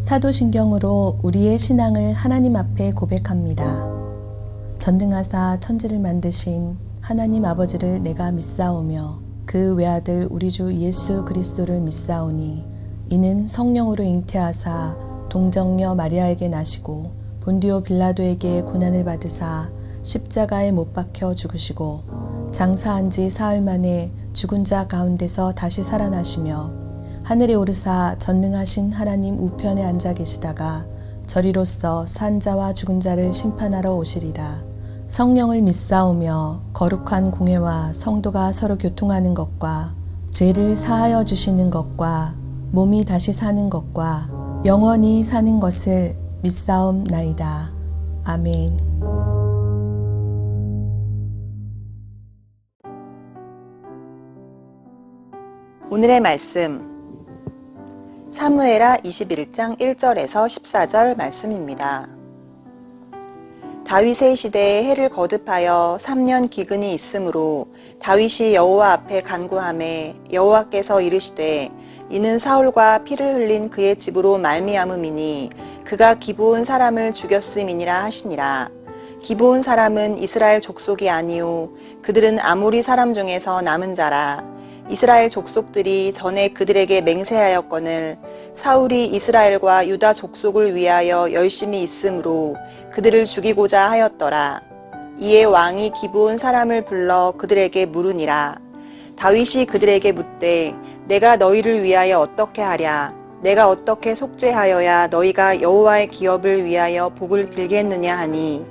사도신경으로 우리의 신앙을 하나님 앞에 고백합니다. 전능하사 천지를 만드신 하나님 아버지를 내가 믿사오며 그 외아들 우리 주 예수 그리스도를 믿사오니 이는 성령으로 잉태하사 동정녀 마리아에게 나시고 본디오 빌라도에게 고난을 받으사 십자가에 못 박혀 죽으시고 장사한 지 사흘 만에 죽은 자 가운데서 다시 살아나시며 하늘에 오르사 전능하신 하나님 우편에 앉아 계시다가 저리로서 산 자와 죽은 자를 심판하러 오시리라. 성령을 믿사오며 거룩한 공회와 성도가 서로 교통하는 것과 죄를 사하여 주시는 것과 몸이 다시 사는 것과 영원히 사는 것을 믿사옵나이다. 아멘. 오늘의 말씀 사무엘하 21장 1절에서 14절 말씀입니다. 다윗의 시대에 해를 거듭하여 3년 기근이 있으므로 다윗이 여호와 앞에 간구하매 여호와께서 이르시되 이는 사울과 피를 흘린 그의 집으로 말미암음이니 그가 기브온 사람을 죽였음이니라 하시니라. 기브온 사람은 이스라엘 족속이 아니요 그들은 아모리 사람 중에서 남은 자라. 이스라엘 족속들이 전에 그들에게 맹세하였거늘 사울이 이스라엘과 유다 족속을 위하여 열심히 있으므로 그들을 죽이고자 하였더라. 이에 왕이 기브온 사람을 불러 그들에게 물으니라. 다윗이 그들에게 묻되 내가 너희를 위하여 어떻게 하랴? 내가 어떻게 속죄하여야 너희가 여호와의 기업을 위하여 복을 빌겠느냐 하니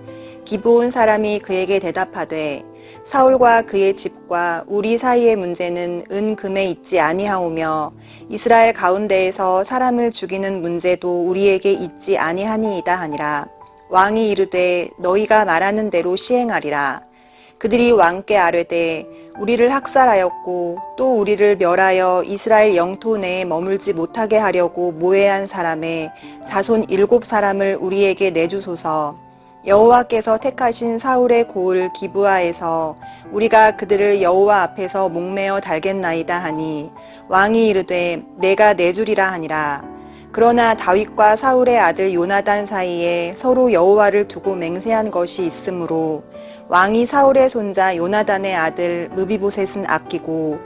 기브온 사람이 그에게 대답하되 사울과 그의 집과 우리 사이의 문제는 은금에 있지 아니하오며 이스라엘 가운데에서 사람을 죽이는 문제도 우리에게 있지 아니하니이다 하니라. 왕이 이르되 너희가 말하는 대로 시행하리라. 그들이 왕께 아뢰되 우리를 학살하였고 또 우리를 멸하여 이스라엘 영토 내에 머물지 못하게 하려고 모해한 사람의 자손 7사람을 우리에게 내주소서. 여호와께서 택하신 사울의 고을 기브아에서 우리가 그들을 여호와 앞에서 목매어 달겠나이다 하니 왕이 이르되 내가 내주리라 하니라. 그러나 다윗과 사울의 아들 요나단 사이에 서로 여호와를 두고 맹세한 것이 있으므로 왕이 사울의 손자 요나단의 아들 무비보셋은 아끼고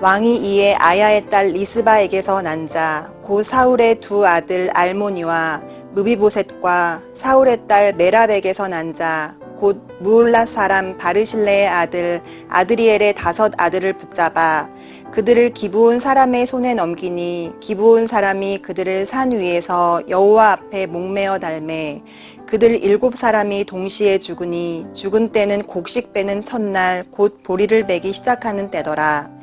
왕이 이에 아야의 딸 리스바에게서 난 자 곧 사울의 두 아들 알모니와 무비보셋과 사울의 딸 메랍에게서 난 자 곧 무울랏 사람 바르실레의 아들 아드리엘의 5 아들을 붙잡아 그들을 기브온 사람의 손에 넘기니 기브온 사람이 그들을 산 위에서 여호와 앞에 목매어 달매 그들 7사람이 동시에 죽으니 죽은 때는 곡식 빼는 첫날 곧 보리를 베기 시작하는 때더라.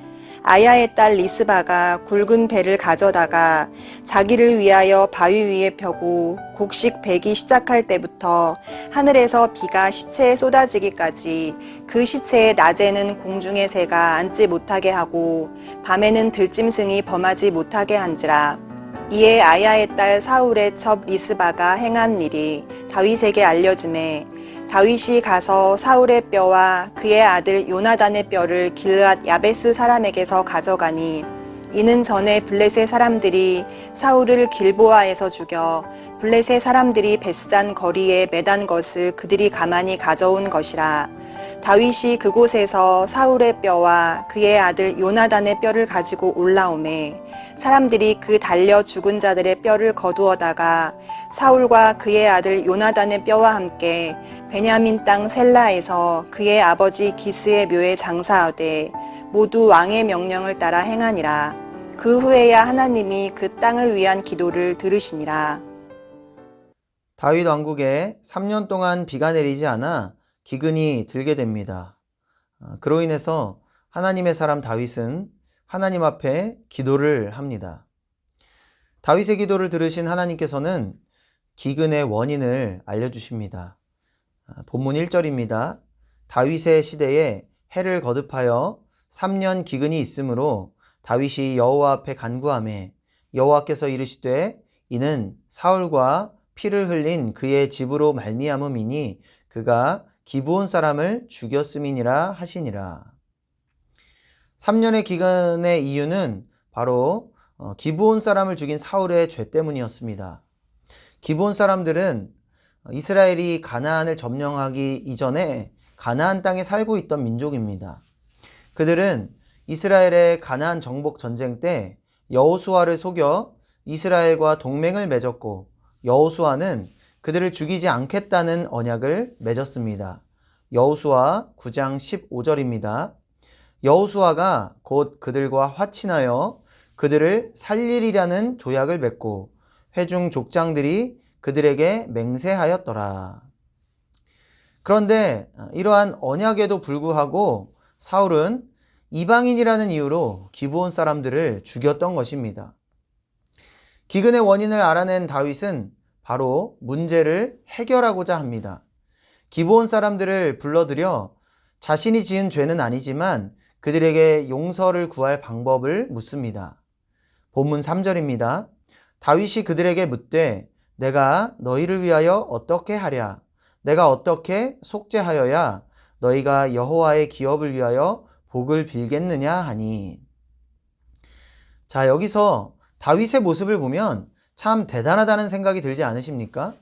아야의 딸 리스바가 굵은 배를 가져다가 자기를 위하여 바위 위에 펴고 곡식 베기 시작할 때부터 하늘에서 비가 시체에 쏟아지기까지 그 시체의 낮에는 공중의 새가 앉지 못하게 하고 밤에는 들짐승이 범하지 못하게 한지라. 이에 아야의 딸 사울의 첩 리스바가 행한 일이 다윗에게 알려지매 다윗이 가서 사울의 뼈와 그의 아들 요나단의 뼈를 길앗 야베스 사람에게서 가져가니 이는 전에 블레셋 사람들이 사울을 길보아에서 죽여 블레셋 사람들이 벳산 거리에 매단 것을 그들이 가만히 가져온 것이라. 다윗이 그곳에서 사울의 뼈와 그의 아들 요나단의 뼈를 가지고 올라오매 사람들이 그 달려 죽은 자들의 뼈를 거두어다가 사울과 그의 아들 요나단의 뼈와 함께 베냐민 땅 셀라에서 그의 아버지 기스의 묘에 장사하되 모두 왕의 명령을 따라 행하니라. 그 후에야 하나님이 그 땅을 위한 기도를 들으시니라. 다윗 왕국에 3년 동안 비가 내리지 않아 기근이 들게 됩니다. 그로 인해서 하나님의 사람 다윗은 하나님 앞에 기도를 합니다. 다윗의 기도를 들으신 하나님께서는 기근의 원인을 알려주십니다. 본문 1절입니다. 다윗의 시대에 해를 거듭하여 3년 기근이 있으므로 다윗이 여호와 앞에 간구하매 여호와께서 이르시되 이는 사울과 피를 흘린 그의 집으로 말미암음이니 그가 기브온 사람을 죽였음이니라 하시니라. 3년의 기간의 이유는 바로 기브온 사람을 죽인 사울의 죄 때문이었습니다. 기브온 사람들은 이스라엘이 가나안을 점령하기 이전에 가나안 땅에 살고 있던 민족입니다. 그들은 이스라엘의 가나안 정복 전쟁 때 여호수아를 속여 이스라엘과 동맹을 맺었고, 여호수아는 그들을 죽이지 않겠다는 언약을 맺었습니다. 여호수아 9장 15절입니다. 여호수아가 곧 그들과 화친하여 그들을 살리리라는 조약을 맺고 회중 족장들이 그들에게 맹세하였더라. 그런데 이러한 언약에도 불구하고 사울은 이방인이라는 이유로 기브온 사람들을 죽였던 것입니다. 기근의 원인을 알아낸 다윗은 바로 문제를 해결하고자 합니다. 기브온 사람들을 불러들여 자신이 지은 죄는 아니지만 그들에게 용서를 구할 방법을 묻습니다. 본문 3절입니다. 다윗이 그들에게 묻되 내가 너희를 위하여 어떻게 하랴? 내가 어떻게 속죄하여야 너희가 여호와의 기업을 위하여 복을 빌겠느냐 하니. 자, 여기서 다윗의 모습을 보면 참 대단하다는 생각이 들지 않으십니까?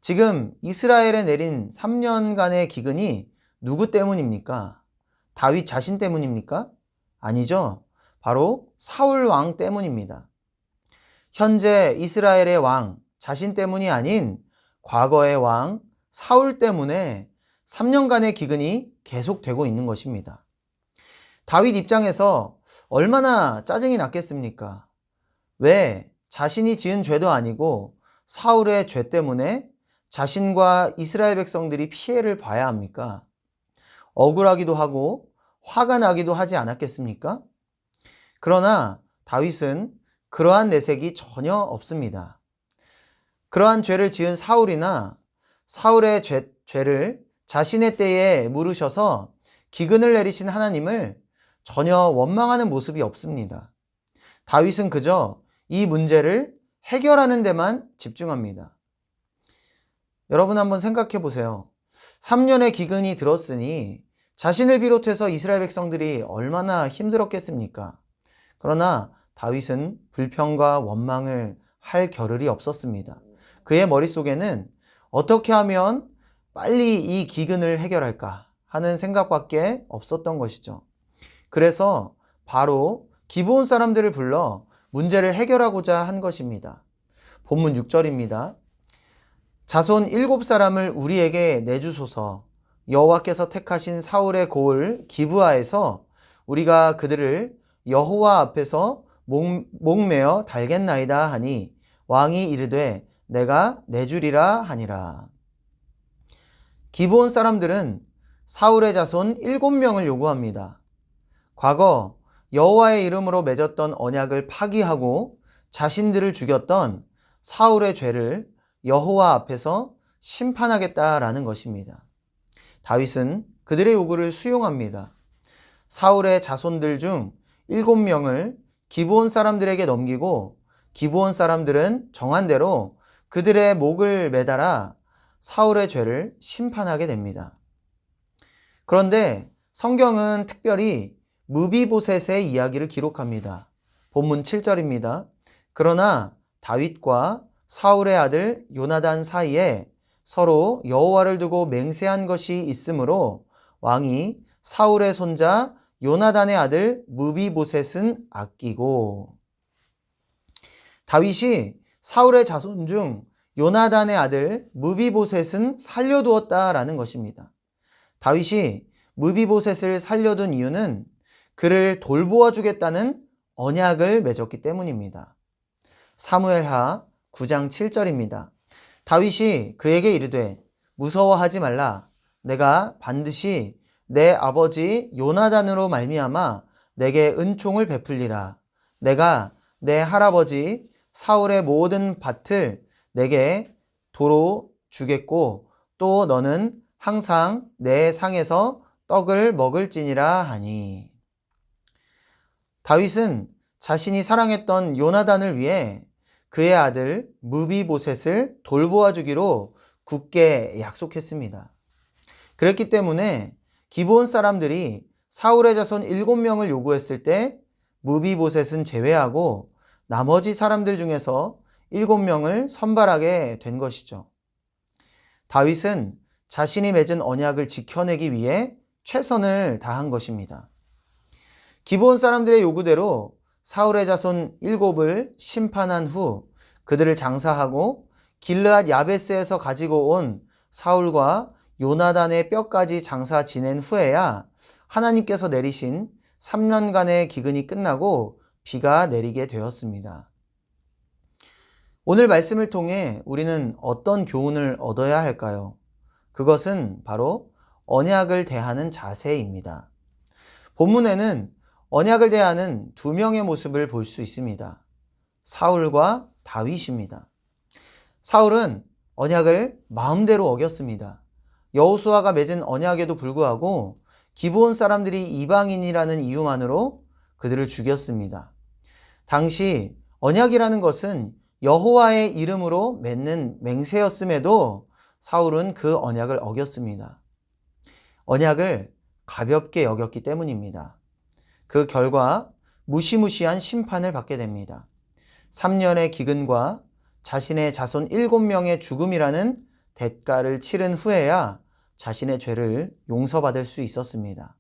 지금 이스라엘에 내린 3년간의 기근이 누구 때문입니까? 다윗 자신 때문입니까? 아니죠. 바로 사울 왕 때문입니다. 현재 이스라엘의 왕 자신 때문이 아닌 과거의 왕 사울 때문에 3년간의 기근이 계속되고 있는 것입니다. 다윗 입장에서 얼마나 짜증이 났겠습니까? 왜 자신이 지은 죄도 아니고 사울의 죄 때문에 자신과 이스라엘 백성들이 피해를 봐야 합니까? 억울하기도 하고 화가 나기도 하지 않았겠습니까? 그러나 다윗은 그러한 내색이 전혀 없습니다. 그러한 죄를 지은 사울이나 사울의 죄를 자신의 때에 물으셔서 기근을 내리신 하나님을 전혀 원망하는 모습이 없습니다. 다윗은 그저 이 문제를 해결하는 데만 집중합니다. 여러분 한번 생각해 보세요. 3년의 기근이 들었으니 자신을 비롯해서 이스라엘 백성들이 얼마나 힘들었겠습니까? 그러나 다윗은 불평과 원망을 할 겨를이 없었습니다. 그의 머릿속에는 어떻게 하면 빨리 이 기근을 해결할까 하는 생각밖에 없었던 것이죠. 그래서 바로 기브온 사람들을 불러 문제를 해결하고자 한 것입니다. 본문 6절입니다. 자손 7사람을 우리에게 내주소서. 여호와께서 택하신 사울의 고을 기브아에서 우리가 그들을 여호와 앞에서 목매어 달겠나이다 하니 왕이 이르되 내가 내주리라 하니라. 기브온 사람들은 사울의 자손 7명을 요구합니다. 과거 여호와의 이름으로 맺었던 언약을 파기하고 자신들을 죽였던 사울의 죄를 여호와 앞에서 심판하겠다라는 것입니다. 다윗은 그들의 요구를 수용합니다. 사울의 자손들 중 7명을 기브온 사람들에게 넘기고 기브온 사람들은 정한 대로 그들의 목을 매달아 사울의 죄를 심판하게 됩니다. 그런데 성경은 특별히 무비보셋의 이야기를 기록합니다. 본문 7절입니다. 그러나 다윗과 사울의 아들 요나단 사이에 서로 여호와를 두고 맹세한 것이 있으므로 왕이 사울의 손자 요나단의 아들 무비보셋은 아끼고. 다윗이 사울의 자손 중 요나단의 아들 무비보셋은 살려두었다라는 것입니다. 다윗이 무비보셋을 살려둔 이유는 그를 돌보아 주겠다는 언약을 맺었기 때문입니다. 사무엘하 9장 7절입니다. 다윗이 그에게 이르되 무서워하지 말라. 내가 반드시 내 아버지 요나단으로 말미암아 내게 은총을 베풀리라. 내가 내 할아버지 사울의 모든 밭을 내게 도로 주겠고 또 너는 항상 내 상에서 떡을 먹을지니라 하니. 다윗은 자신이 사랑했던 요나단을 위해 그의 아들 무비보셋을 돌보아 주기로 굳게 약속했습니다. 그랬기 때문에 기브온 사람들이 사울의 자손 7명을 요구했을 때 무비보셋은 제외하고 나머지 사람들 중에서 7명을 선발하게 된 것이죠. 다윗은 자신이 맺은 언약을 지켜내기 위해 최선을 다한 것입니다. 기브온 사람들의 요구대로 사울의 자손 7을 심판한 후 그들을 장사하고 길르앗 야베스에서 가지고 온 사울과 요나단의 뼈까지 장사 지낸 후에야 하나님께서 내리신 3년간의 기근이 끝나고 비가 내리게 되었습니다. 오늘 말씀을 통해 우리는 어떤 교훈을 얻어야 할까요? 그것은 바로 언약을 대하는 자세입니다. 본문에는 언약을 대하는 2명의 모습을 볼 수 있습니다. 사울과 다윗입니다. 사울은 언약을 마음대로 어겼습니다. 여호수아가 맺은 언약에도 불구하고 기브온 사람들이 이방인이라는 이유만으로 그들을 죽였습니다. 당시 언약이라는 것은 여호와의 이름으로 맺는 맹세였음에도 사울은 그 언약을 어겼습니다. 언약을 가볍게 여겼기 때문입니다. 그 결과 무시무시한 심판을 받게 됩니다. 3년의 기근과 자신의 자손 7명의 죽음이라는 대가를 치른 후에야 자신의 죄를 용서받을 수 있었습니다.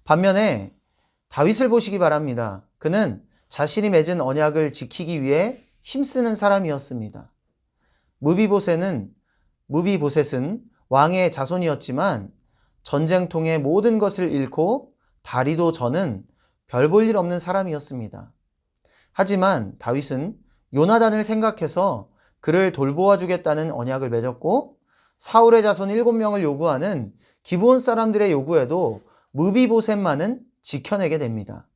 반면에 다윗을 보시기 바랍니다. 그는 자신이 맺은 언약을 지키기 위해 힘쓰는 사람이었습니다. 무비보셋은 왕의 자손이었지만 전쟁통에 모든 것을 잃고 다리도 저는 별 볼 일 없는 사람이었습니다. 하지만 다윗은 요나단을 생각해서 그를 돌보아 주겠다는 언약을 맺었고 사울의 자손 7명을 요구하는 기브온 사람들의 요구에도 무비보셋만은 지켜내게 됩니다.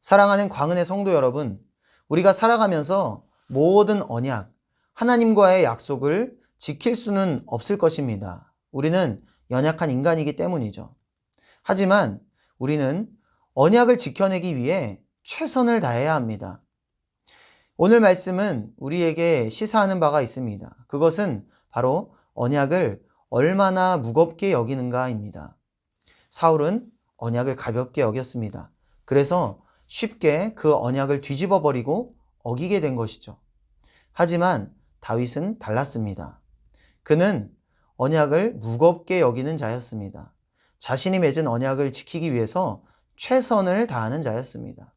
사랑하는 광은의 성도 여러분, 우리가 살아가면서 모든 언약, 하나님과의 약속을 지킬 수는 없을 것입니다. 우리는 연약한 인간이기 때문이죠. 하지만 우리는 언약을 지켜내기 위해 최선을 다해야 합니다. 오늘 말씀은 우리에게 시사하는 바가 있습니다. 그것은 바로 언약을 얼마나 무겁게 여기는가입니다. 사울은 언약을 가볍게 여겼습니다. 그래서 쉽게 그 언약을 뒤집어 버리고 어기게 된 것이죠. 하지만 다윗은 달랐습니다. 그는 언약을 무겁게 여기는 자였습니다. 자신이 맺은 언약을 지키기 위해서 최선을 다하는 자였습니다.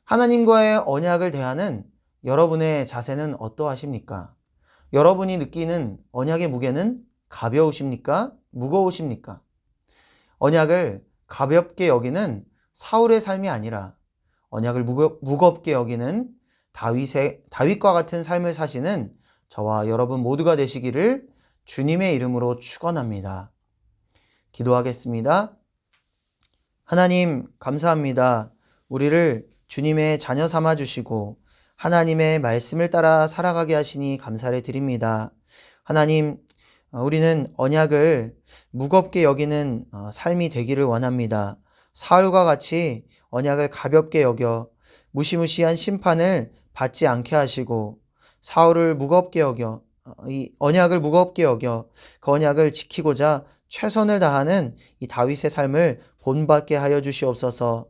하나님과의 언약을 대하는 여러분의 자세는 어떠하십니까? 여러분이 느끼는 언약의 무게는 가벼우십니까? 무거우십니까? 언약을 가볍게 여기는 사울의 삶이 아니라 언약을 무겁게 여기는 다윗과 같은 삶을 사시는 저와 여러분 모두가 되시기를 주님의 이름으로 축원합니다. 기도하겠습니다. 하나님 감사합니다. 우리를 주님의 자녀 삼아 주시고 하나님의 말씀을 따라 살아가게 하시니 감사를 드립니다. 하나님, 우리는 언약을 무겁게 여기는 삶이 되기를 원합니다. 사울과 같이 언약을 가볍게 여겨 무시무시한 심판을 받지 않게 하시고 사울을 무겁게 여겨 이 언약을 무겁게 여겨 그 언약을 지키고자 최선을 다하는 이 다윗의 삶을 본받게 하여 주시옵소서.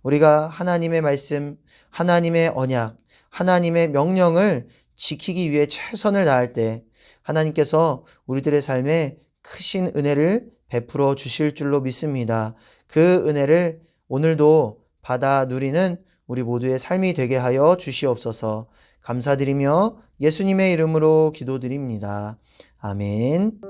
우리가 하나님의 말씀, 하나님의 언약, 하나님의 명령을 지키기 위해 최선을 다할 때 하나님께서 우리들의 삶에 크신 은혜를 베풀어 주실 줄로 믿습니다. 그 은혜를 오늘도 받아 누리는 우리 모두의 삶이 되게 하여 주시옵소서. 감사드리며 예수님의 이름으로 기도드립니다. 아멘.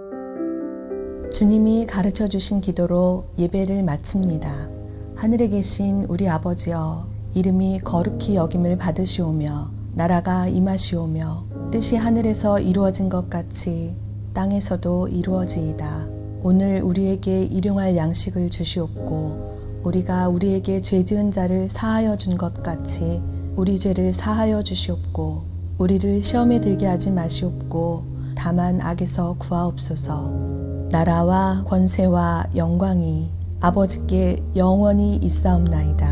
주님이 가르쳐 주신 기도로 예배를 마칩니다. 하늘에 계신 우리 아버지여, 이름이 거룩히 여김을 받으시오며 나라가 임하시오며 뜻이 하늘에서 이루어진 것 같이 땅에서도 이루어지이다. 오늘 우리에게 일용할 양식을 주시옵고 우리가 우리에게 죄 지은 자를 사하여 준 것 같이 우리 죄를 사하여 주시옵고 우리를 시험에 들게 하지 마시옵고 다만 악에서 구하옵소서. 나라와 권세와 영광이 아버지께 영원히 있사옵나이다.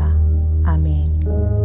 아멘.